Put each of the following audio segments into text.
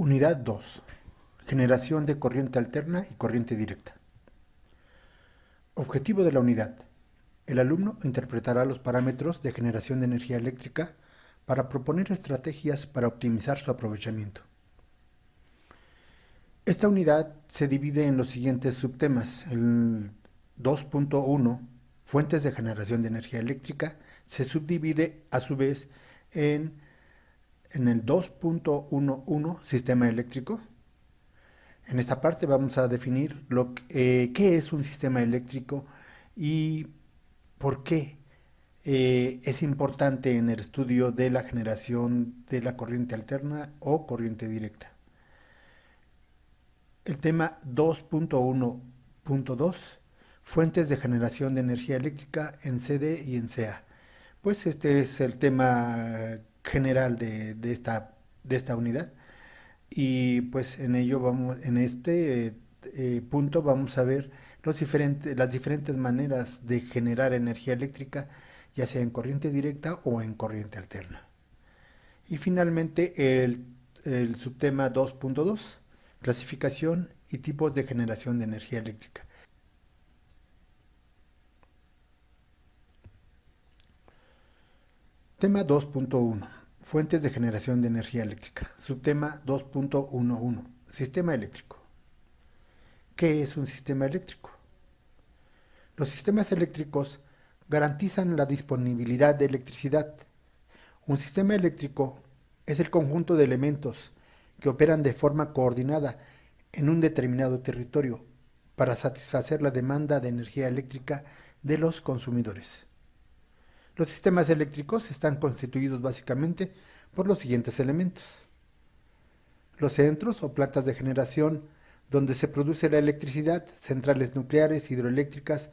Unidad 2. Generación de corriente alterna y corriente directa. Objetivo de la unidad. El alumno interpretará los parámetros de generación de energía eléctrica para proponer estrategias para optimizar su aprovechamiento. Esta unidad se divide en los siguientes subtemas. El 2.1, fuentes de generación de energía eléctrica, se subdivide a su vez en el 2.11, sistema eléctrico. En esta parte vamos a definir qué es un sistema eléctrico y por qué es importante en el estudio de la generación de la corriente alterna o corriente directa. El tema 2.1.2, fuentes de generación de energía eléctrica en CD y en CA. Pues este es el tema general de esta unidad. Y pues en ello en este punto vamos a ver las diferentes maneras de generar energía eléctrica, ya sea en corriente directa o en corriente alterna. Y finalmente el subtema 2.2, clasificación y tipos de generación de energía eléctrica. Tema 2.1, fuentes de generación de energía eléctrica. Subtema 2.11, sistema eléctrico. ¿Qué es un sistema eléctrico? Los sistemas eléctricos garantizan la disponibilidad de electricidad. Un sistema eléctrico es el conjunto de elementos que operan de forma coordinada en un determinado territorio para satisfacer la demanda de energía eléctrica de los consumidores. Los sistemas eléctricos están constituidos básicamente por los siguientes elementos: los centros o plantas de generación donde se produce la electricidad, centrales nucleares, hidroeléctricas,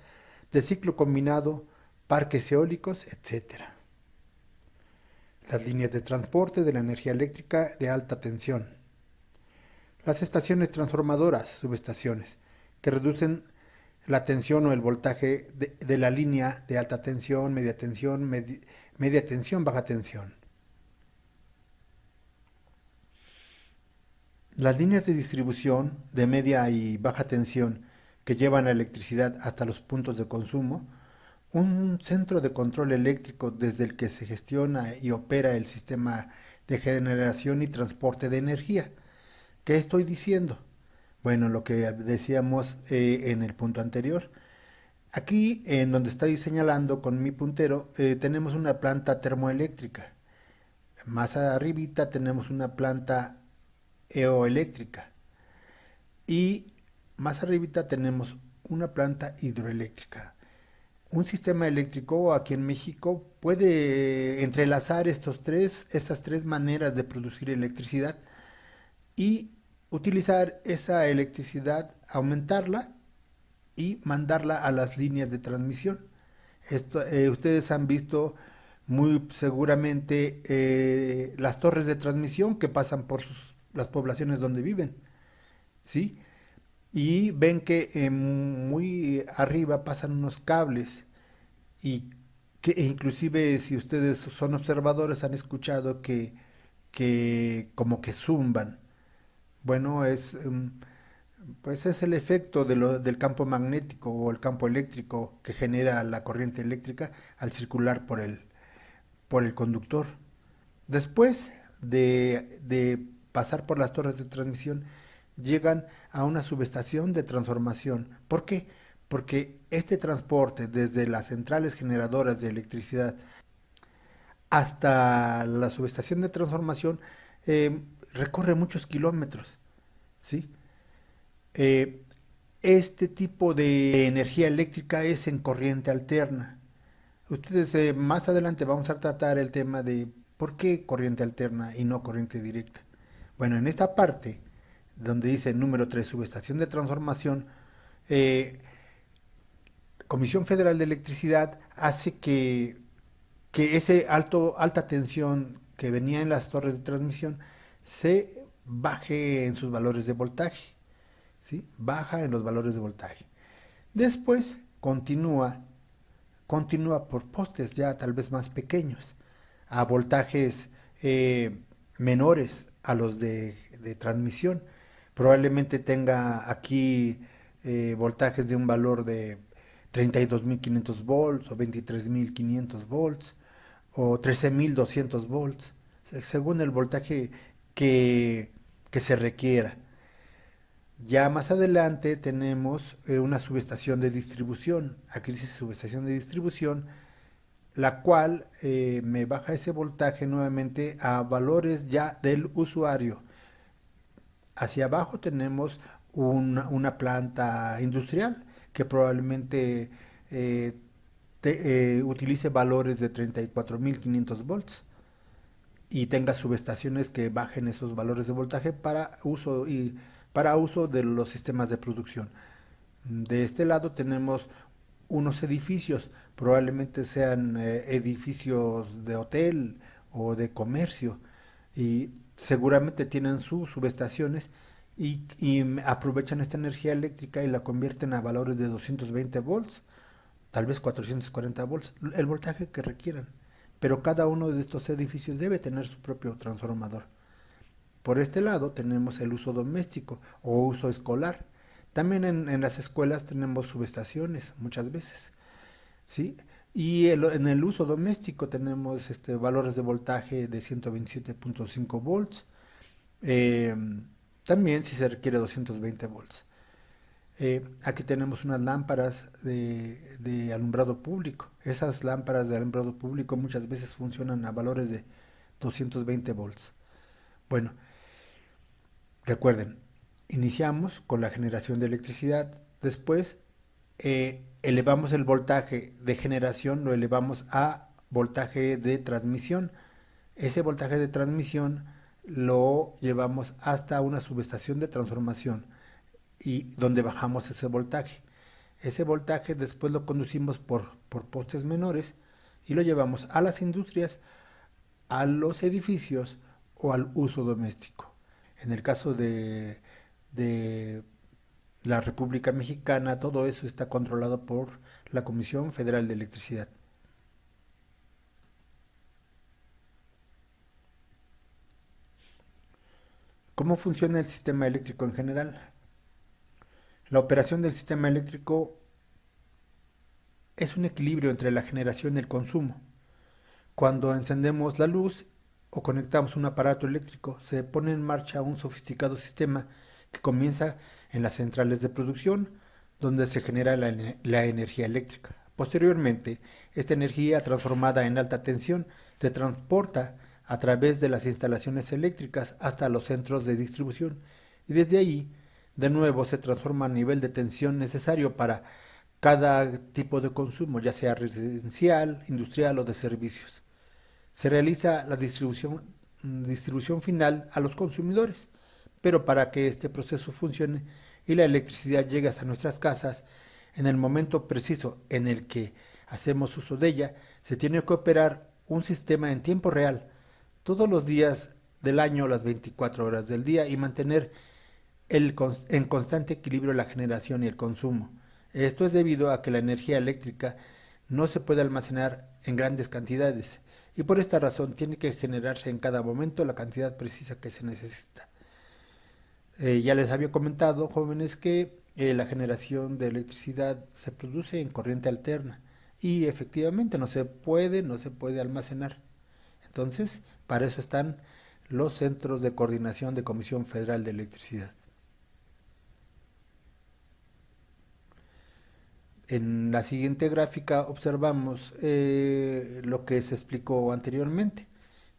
de ciclo combinado, parques eólicos, etc. Las líneas de transporte de la energía eléctrica de alta tensión. Las estaciones transformadoras, subestaciones, que reducen la tensión o el voltaje de la línea de alta tensión, media tensión, baja tensión. Las líneas de distribución de media y baja tensión que llevan la electricidad hasta los puntos de consumo, un centro de control eléctrico desde el que se gestiona y opera el sistema de generación y transporte de energía. ¿Qué estoy diciendo? Bueno, lo que decíamos en el punto anterior. Aquí, en donde estoy señalando con mi puntero, tenemos una planta termoeléctrica. Más arribita tenemos una planta eoeléctrica. Y más arribita tenemos una planta hidroeléctrica. Un sistema eléctrico aquí en México puede entrelazar esas tres maneras de producir electricidad y utilizar esa electricidad, aumentarla y mandarla a las líneas de transmisión. Ustedes han visto muy seguramente las torres de transmisión que pasan por las poblaciones donde viven, ¿sí? Y ven que muy arriba pasan unos cables y que inclusive si ustedes son observadores han escuchado que como que zumban. Bueno, pues es el efecto del campo magnético o el campo eléctrico que genera la corriente eléctrica al circular por el conductor. Después de pasar por las torres de transmisión, llegan a una subestación de transformación. ¿Por qué? Porque este transporte desde las centrales generadoras de electricidad hasta la subestación de transformación recorre muchos kilómetros, ¿sí? Eh, este tipo de energía eléctrica es en corriente alterna. Ustedes más adelante vamos a tratar el tema de por qué corriente alterna y no corriente directa. Bueno, en esta parte, donde dice el número 3, subestación de transformación, eh, Comisión Federal de Electricidad hace que ese alta tensión que venía en las torres de transmisión se baje en sus valores de voltaje, ¿sí? Baja en los valores de voltaje. Después continúa por postes ya tal vez más pequeños, a voltajes menores a los de transmisión. Probablemente tenga aquí voltajes de un valor de 32.500 volts o 23.500 volts o 13.200 volts, según el voltaje que, que se requiera. Ya más adelante tenemos una subestación de distribución. Aquí dice subestación de distribución, la cual me baja ese voltaje nuevamente a valores ya del usuario. Hacia abajo tenemos una planta industrial que probablemente eh, utilice valores de 34.500 volts y tenga subestaciones que bajen esos valores de voltaje para uso de los sistemas de producción. De este lado tenemos unos edificios, probablemente sean edificios de hotel o de comercio, y seguramente tienen sus subestaciones y aprovechan esta energía eléctrica y la convierten a valores de 220 volts, tal vez 440 volts, el voltaje que requieran. Pero cada uno de estos edificios debe tener su propio transformador. Por este lado tenemos el uso doméstico o uso escolar. También en las escuelas tenemos subestaciones muchas veces, ¿sí? Y en el uso doméstico tenemos valores de voltaje de 127.5 volts, eh, también si se requiere 220 volts. Aquí tenemos unas lámparas de alumbrado público. Esas lámparas de alumbrado público muchas veces funcionan a valores de 220 volts. Bueno, recuerden, iniciamos con la generación de electricidad, después elevamos el voltaje de generación, lo elevamos a voltaje de transmisión. Ese voltaje de transmisión lo llevamos hasta una subestación de transformación y donde bajamos ese voltaje. Ese voltaje después lo conducimos por postes menores y lo llevamos a las industrias, a los edificios o al uso doméstico. En el caso de la República Mexicana, todo eso está controlado por la Comisión Federal de Electricidad. ¿Cómo funciona el sistema eléctrico en general? La operación del sistema eléctrico es un equilibrio entre la generación y el consumo. Cuando encendemos la luz o conectamos un aparato eléctrico, se pone en marcha un sofisticado sistema que comienza en las centrales de producción, donde se genera la energía eléctrica. Posteriormente, esta energía transformada en alta tensión se transporta a través de las instalaciones eléctricas hasta los centros de distribución y desde ahí, de nuevo, se transforma a nivel de tensión necesario para cada tipo de consumo, ya sea residencial, industrial o de servicios. Se realiza la distribución final a los consumidores, pero para que este proceso funcione y la electricidad llegue hasta nuestras casas, en el momento preciso en el que hacemos uso de ella, se tiene que operar un sistema en tiempo real, todos los días del año, las 24 horas del día, y mantener en constante equilibrio la generación y el consumo. Esto es debido a que la energía eléctrica no se puede almacenar en grandes cantidades y por esta razón tiene que generarse en cada momento la cantidad precisa que se necesita. Ya les había comentado, jóvenes, que la generación de electricidad se produce en corriente alterna y efectivamente no se puede almacenar. Entonces, para eso están los centros de coordinación de Comisión Federal de Electricidad. En la siguiente gráfica observamos lo que se explicó anteriormente,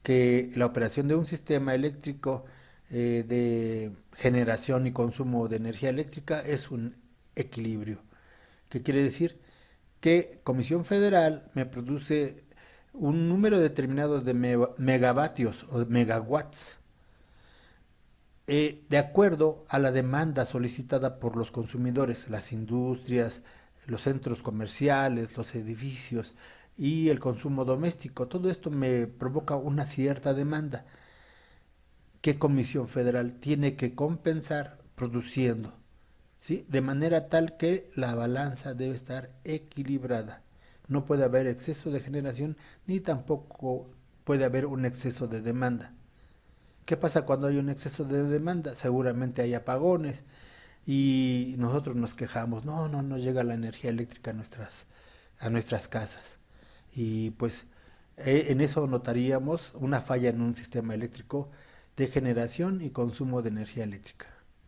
que la operación de un sistema eléctrico de generación y consumo de energía eléctrica es un equilibrio. ¿Qué quiere decir? Que Comisión Federal me produce un número determinado de megavatios o megawatts de acuerdo a la demanda solicitada por los consumidores, las industrias, los centros comerciales, los edificios y el consumo doméstico. Todo esto me provoca una cierta demanda que Comisión Federal tiene que compensar produciendo, ¿sí? De manera tal que la balanza debe estar equilibrada. No puede haber exceso de generación ni tampoco puede haber un exceso de demanda. ¿Qué pasa cuando hay un exceso de demanda? Seguramente hay apagones y nosotros nos quejamos, no, no llega la energía eléctrica a nuestras casas. Y pues en eso notaríamos una falla en un sistema eléctrico de generación y consumo de energía eléctrica.